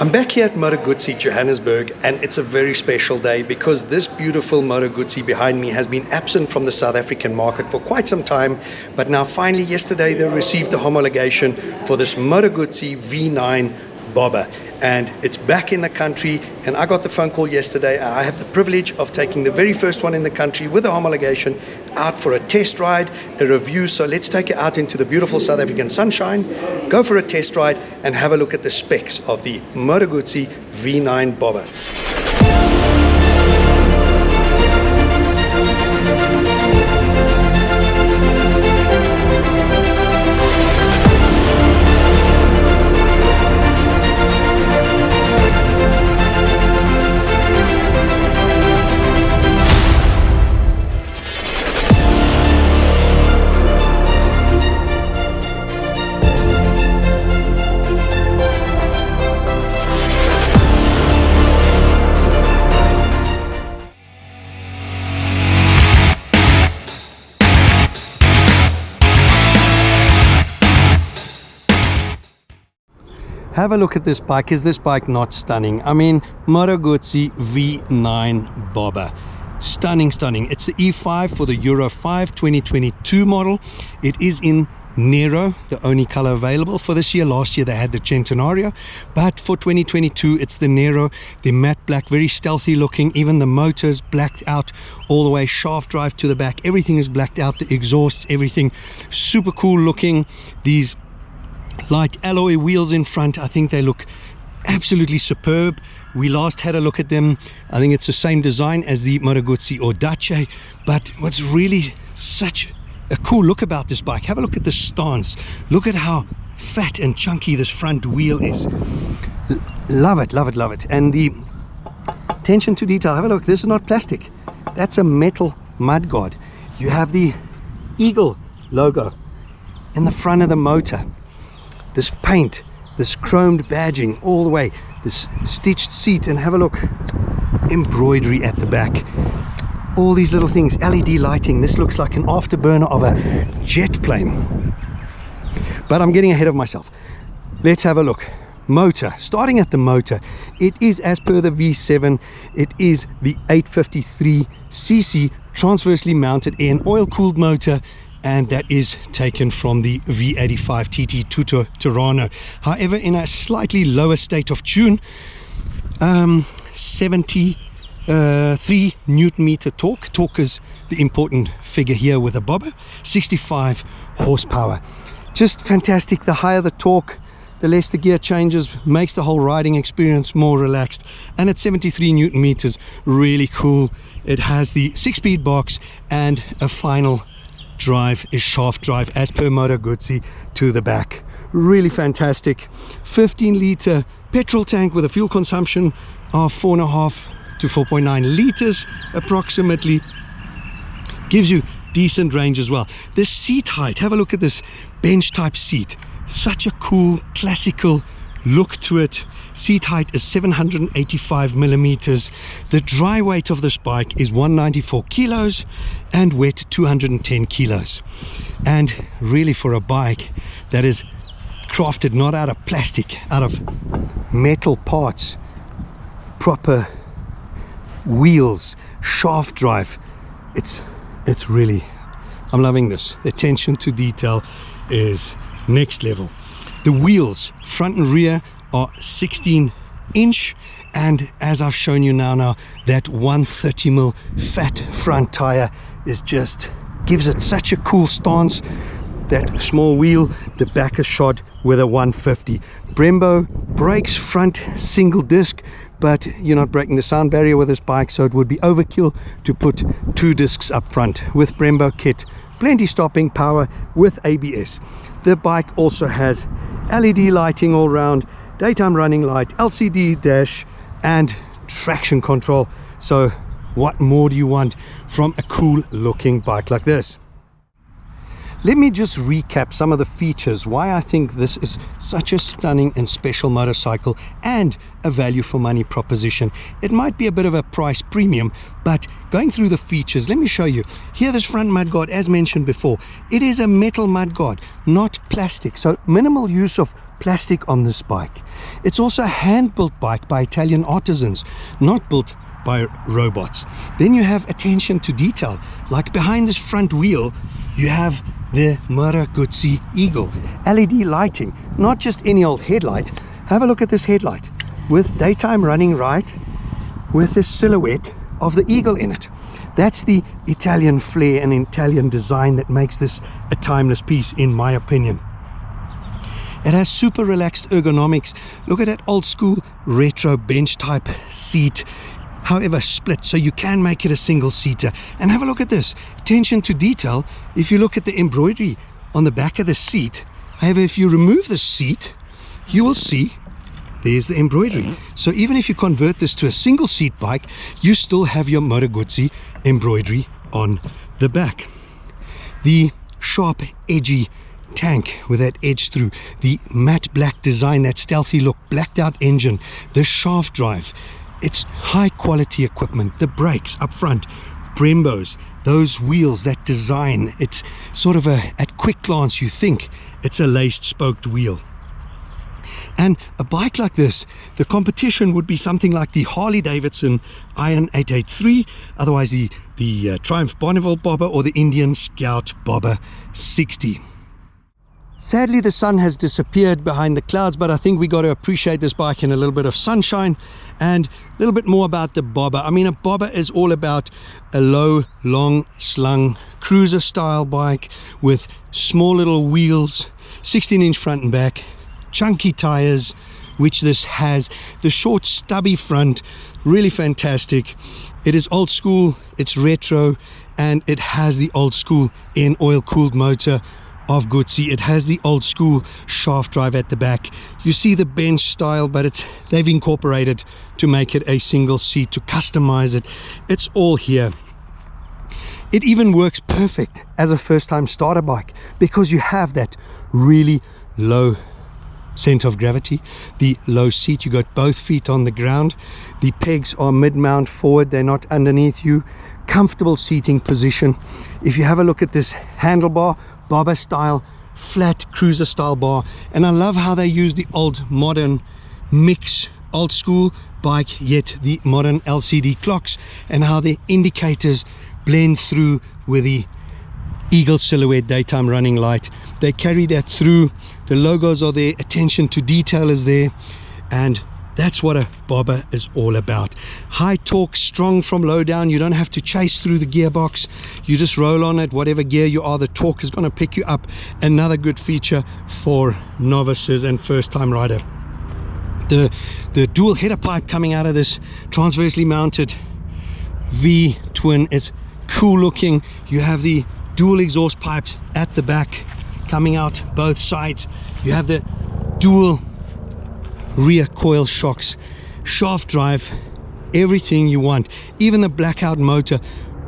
I'm back here at Moto Guzzi Johannesburg, and it's a very special day because this beautiful Moto Guzzi behind me has been absent from the South African market for quite some time, but now finally yesterday they received the homologation for this Moto Guzzi V9 Bobber, and it's back in the country. And I got the phone call yesterday. I have the privilege of taking the very first one in the country with the homologation out for a test ride, a review. So let's take it out into the beautiful South African sunshine, go for a test ride and have a look at the specs of the Moto Guzzi V9 Bobber. Have a look at this bike. Is this bike not stunning? I mean, Moto Guzzi V9 Bobber. Stunning, stunning. It's the E5 for the Euro 5 2022 model. It is in Nero, the only color available for this year. Last year they had the Centenario, but for 2022 it's the Nero, the matte black, very stealthy looking. Even the motors blacked out all the way, shaft drive to the back, everything is blacked out, the exhausts, everything super cool looking. These light alloy wheels in front, I think they look absolutely superb. We last had a look at them. I think it's the same design as the Moto Guzzi Audace, but what's really such a cool look about this bike, have a look at the stance. Look at how fat and chunky this front wheel is. Love it, love it, love it. And the attention to detail, have a look. This is not plastic, that's a metal mudguard. You have the eagle logo in the front of the motor. This paint, this chromed badging all the way, this stitched seat, and have a look, embroidery at the back. All these little things, LED lighting. This looks like an afterburner of a jet plane. But I'm getting ahead of myself. Let's have a look. Motor, starting at the motor, it is, as per the V7, it is the 853cc transversely mounted air and oil cooled motor, and that is taken from the V85 TT Tuto Terrano. However, in a slightly lower state of tune, 73 Newton meter torque. Torque is the important figure here with a bobber. 65 horsepower. Just fantastic. The higher the torque, the less the gear changes, makes the whole riding experience more relaxed. And at 73 Newton meters, really cool. It has the 6-speed box, and a final drive is shaft drive as per Moto Guzzi to the back. Really fantastic. 15-liter petrol tank with a fuel consumption of 4.5 to 4.9 liters approximately. Gives you decent range as well. The seat height, have a look at this bench type seat. Such a cool classical look to it. Seat height is 785 millimeters. The dry weight of this bike is 194 kilos and wet 210 kilos. And really, for a bike that is crafted not out of plastic, out of metal parts, proper wheels, shaft drive, it's really, I'm loving this. The attention to detail is next level. The wheels, front and rear, are 16-inch, and as I've shown you now, that 130mm fat front tire is just gives it such a cool stance. That small wheel, the back is shod with a 150. Brembo brakes, front single disc, but you're not breaking the sound barrier with this bike, so it would be overkill to put 2 discs up front. With Brembo kit, plenty stopping power with ABS. The bike also has LED lighting all round, daytime running light, LCD dash, and traction control. So what more do you want from a cool looking bike like this? Let me just recap some of the features, why I think this is such a stunning and special motorcycle and a value for money proposition. It might be a bit of a price premium, but going through the features, let me show you. Here, this front mudguard, as mentioned before, it is a metal mudguard, not plastic. So minimal use of plastic on this bike. It's also a hand-built bike by Italian artisans, not built by robots. Then you have attention to detail, like behind this front wheel you have the Moto Guzzi Eagle LED lighting, not just any old headlight. Have a look at this headlight with daytime running right, with the silhouette of the eagle in it. That's the Italian flair and Italian design that makes this a timeless piece, in my opinion. It has super relaxed ergonomics. Look at that old school retro bench type seat, however split, so you can make it a single seater. And have a look at this attention to detail. If you look at the embroidery on the back of the seat, however, if you remove the seat, you will see there's the embroidery. So even if you convert this to a single seat bike, you still have your Moto Guzzi embroidery on the back. The sharp edgy tank with that edge through, the matte black design, that stealthy look, blacked out engine, the shaft drive. It's high quality equipment. The brakes up front, Brembos, those wheels, that design, it's sort of at quick glance you think it's a laced spoked wheel. And a bike like this, the competition would be something like the Harley Davidson Iron 883, otherwise the Triumph Bonneville Bobber, or the Indian Scout Bobber 60. Sadly, the sun has disappeared behind the clouds, but I think we got to appreciate this bike in a little bit of sunshine. And a little bit more about the Bobber. I mean, a Bobber is all about a low, long slung cruiser style bike with small little wheels, 16-inch front and back, chunky tires, which this has, the short stubby front, really fantastic. It is old school, it's retro, and it has the old school in oil cooled motor of Guzzi. It has the old school shaft drive at the back. You see the bench style, but they've incorporated to make it a single seat, to customize it. It's all here. It even works perfect as a first-time starter bike because you have that really low center of gravity, the low seat. You got both feet on the ground. The pegs are mid-mount forward, they're not underneath you. Comfortable seating position. If you have a look at this handlebar, Bobber style, flat cruiser style bar. And I love how they use the old modern mix, old school bike, yet the modern LCD clocks, and how the indicators blend through with the eagle silhouette daytime running light. They carry that through. The logos are there, attention to detail is there, and that's what a Bobber is all about. High torque, strong from low down. You don't have to chase through the gearbox. You just roll on it, whatever gear you are, the torque is going to pick you up. Another good feature for novices and first-time rider. The dual header pipe coming out of this transversely mounted V twin, it's cool looking. You have the dual exhaust pipes at the back coming out both sides. You have the dual rear coil shocks, shaft drive, everything you want, even the blackout motor.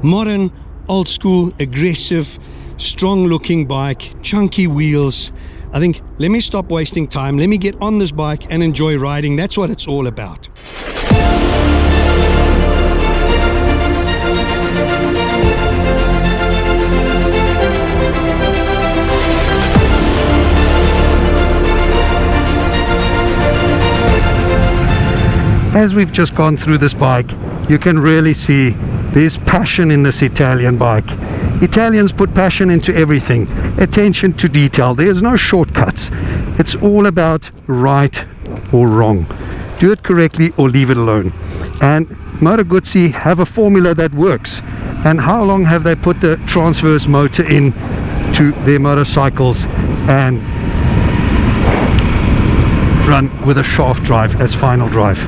Modern, old school, aggressive, strong looking bike, chunky wheels. I think, let me stop wasting time, let me get on this bike and enjoy riding. That's what it's all about. As we've just gone through this bike, you can really see there's passion in this Italian bike. Italians put passion into everything, attention to detail. There's no shortcuts. It's all about right or wrong. Do it correctly or leave it alone. And Moto Guzzi have a formula that works. And how long have they put the transverse motor in to their motorcycles and run with a shaft drive as final drive?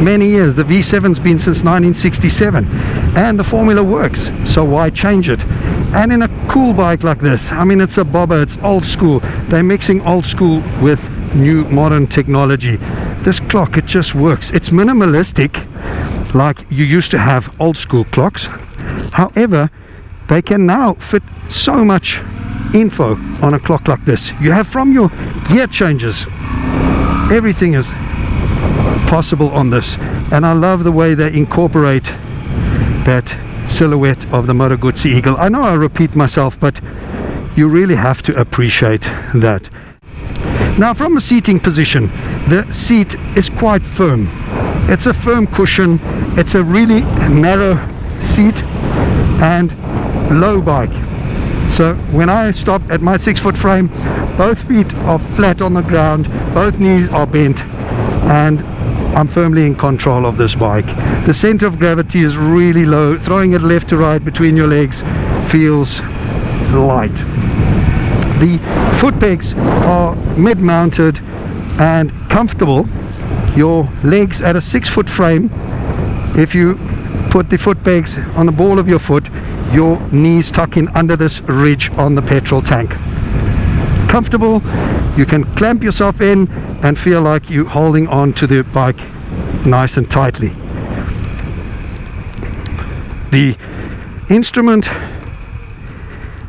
Many years. The V7's been since 1967 and the formula works, so why change it? And in a cool bike like this, I mean, it's a Bobber, it's old school. They're mixing old school with new modern technology. This clock, it just works. It's minimalistic, like you used to have old school clocks. However, they can now fit so much info on a clock like this. You have from your gear changes, everything is possible on this. And I love the way they incorporate that silhouette of the Moto Guzzi Eagle. I know I repeat myself, but you really have to appreciate that. Now from a seating position, the seat is quite firm. It's a firm cushion, it's a really narrow seat and low bike. So when I stop at my 6-foot frame, both feet are flat on the ground, both knees are bent, and I'm firmly in control of this bike. The center of gravity is really low. Throwing it left to right between your legs feels light. The foot pegs are mid-mounted and comfortable. Your legs at a 6-foot frame, if you put the foot pegs on the ball of your foot, your knees tuck in under this ridge on the petrol tank. Comfortable, you can clamp yourself in and feel like you're holding on to the bike nice and tightly. The instrument,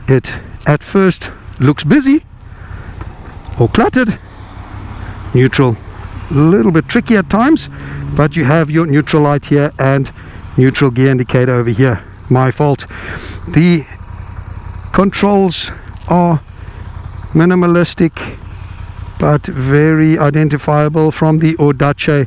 it at first looks busy or cluttered. Neutral, a little bit tricky at times, but you have your neutral light here and neutral gear indicator over here. My fault. The controls are minimalistic but very identifiable from the Audace.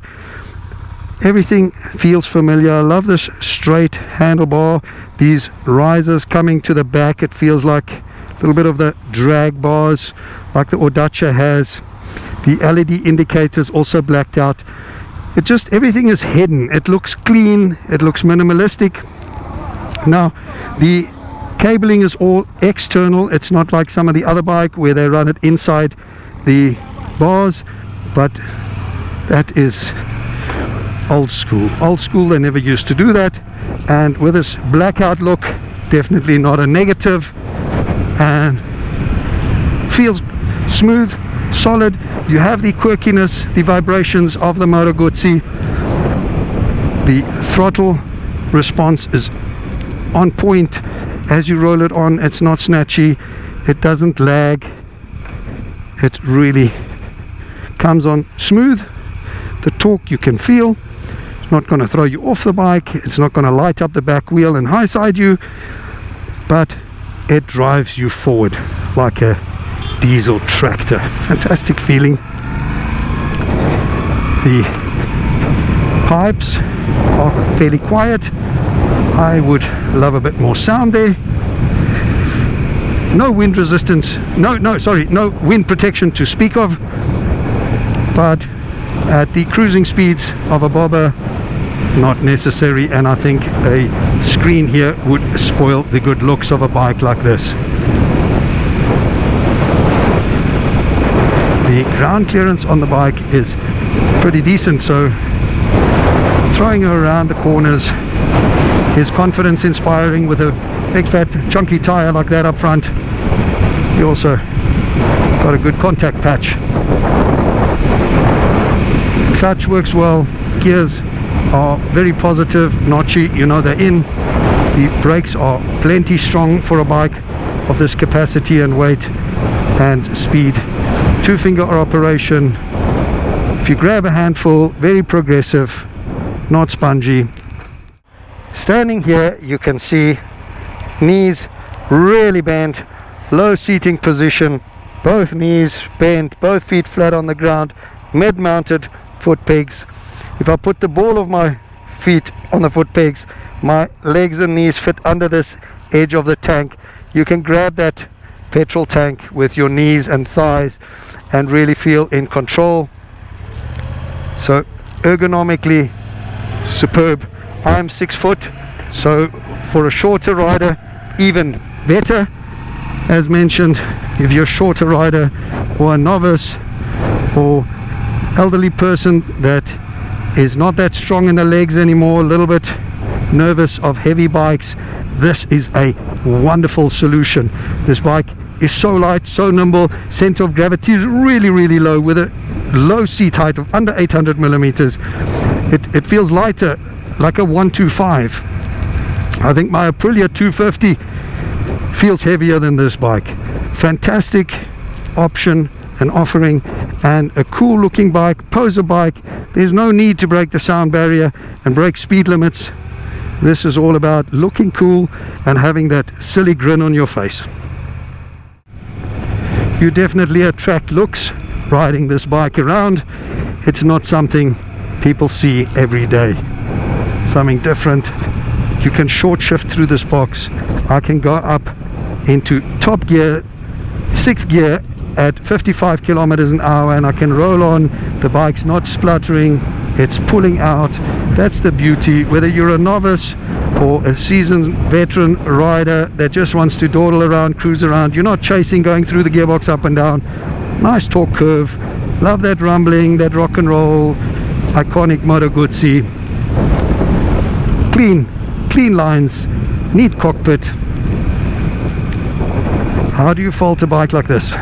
Everything feels familiar. I love this straight handlebar, these risers coming to the back. It feels like a little bit of the drag bars like the Audace has. The LED indicators also blacked out. It just, everything is hidden. It looks clean, it looks minimalistic. Now the cabling is all external. It's not like some of the other bike where they run it inside the bars, but that is old school. They never used to do that. And with this blackout look, definitely not a negative, and feels smooth, solid. You have the quirkiness, the vibrations of the Moto Guzzi. The throttle response is on point as you roll it on. It's not snatchy, it doesn't lag, it really comes on smooth. The torque you can feel. It's not going to throw you off the bike, it's not going to light up the back wheel and high side you, but it drives you forward like a diesel tractor. Fantastic feeling. The pipes are fairly quiet. I would love a bit more sound there. No wind resistance, no wind protection to speak of, but at the cruising speeds of a bobber, not necessary. And I think a screen here would spoil the good looks of a bike like this. The ground clearance on the bike is pretty decent, so throwing her around the corners is confidence inspiring with a big fat chunky tire like that up front. You also got a good contact patch. Clutch works well, gears are very positive, notchy, you know they're in. The brakes are plenty strong for a bike of this capacity and weight and speed. 2-finger operation. If you grab a handful, very progressive, not spongy. Standing here you can see knees really bent, low seating position, both knees bent, both feet flat on the ground, mid-mounted foot pegs. If I put the ball of my feet on the foot pegs, my legs and knees fit under this edge of the tank. You can grab that petrol tank with your knees and thighs and really feel in control. So ergonomically superb. I'm 6 foot, so for a shorter rider even better. As mentioned, if you're a shorter rider or a novice or elderly person that is not that strong in the legs anymore, a little bit nervous of heavy bikes, this is a wonderful solution. This bike is so light, so nimble, center of gravity is really low with a low seat height of under 800 millimeters. It feels lighter, like a 125. I think my Aprilia 250 feels heavier than this bike. Fantastic option and offering, and a cool looking bike, poser bike. There's no need to break the sound barrier and break speed limits. This is all about looking cool and having that silly grin on your face. You definitely attract looks riding this bike around. It's not something people see every day. Something different. You can short shift through this box. I can go up into top gear, 6th gear at 55 kilometers an hour, and I can roll on. The bike's not spluttering, it's pulling out. That's the beauty. Whether you're a novice or a seasoned veteran rider that just wants to dawdle around, cruise around, you're not chasing, going through the gearbox up and down. Nice torque curve. Love that rumbling, that rock and roll. Iconic Moto Guzzi. Clean lines, neat cockpit. How do you fault a bike like this?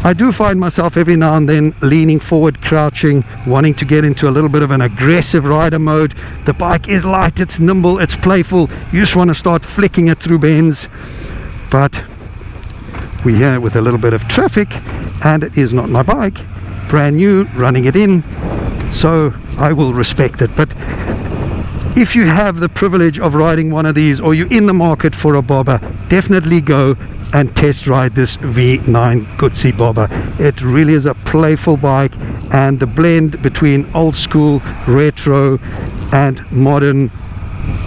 I do find myself every now and then leaning forward, crouching, wanting to get into a little bit of an aggressive rider mode. The bike is light, it's nimble, it's playful. You just want to start flicking it through bends. But we're here with a little bit of traffic, and it is not my bike. Brand new, running it in, so I will respect it. But if you have the privilege of riding one of these, or you're in the market for a bobber, definitely go and test ride this V9 Guzzi Bobber. It really is a playful bike, and the blend between old school, retro and modern,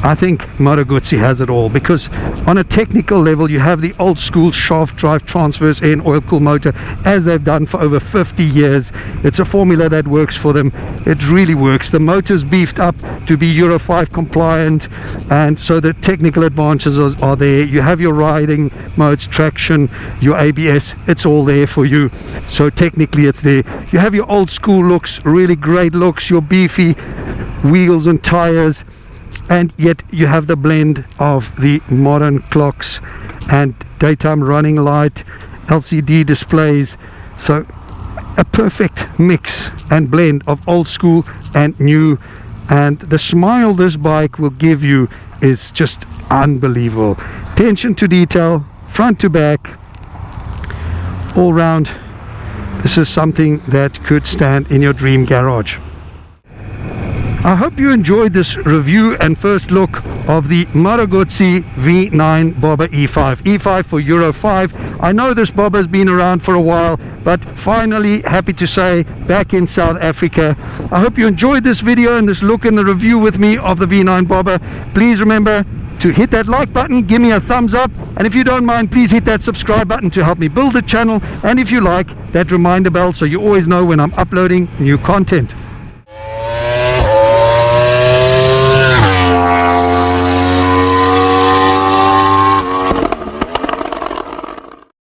I think Moto Guzzi has it all, because on a technical level you have the old school shaft drive transverse air and oil cooled motor, as they've done for over 50 years. It's a formula that works for them. It really works. The motor's beefed up to be Euro 5 compliant, and so the technical advantages are there. You have your riding modes, traction, your ABS, it's all there for you. So technically it's there. You have your old school looks, really great looks, your beefy wheels and tires, and yet you have the blend of the modern clocks and daytime running light, LCD displays. So a perfect mix and blend of old school and new, and the smile this bike will give you is just unbelievable. Attention to detail, front to back, all round. This is something that could stand in your dream garage. I hope you enjoyed this review and first look of the Moto Guzzi V9 Bobber E5. E5 for Euro 5. I know this bobber has been around for a while, but finally, happy to say, back in South Africa. I hope you enjoyed this video and this look and the review with me of the V9 Bobber. Please remember to hit that like button, give me a thumbs up, and if you don't mind, please hit that subscribe button to help me build the channel, and if you like, that reminder bell so you always know when I'm uploading new content.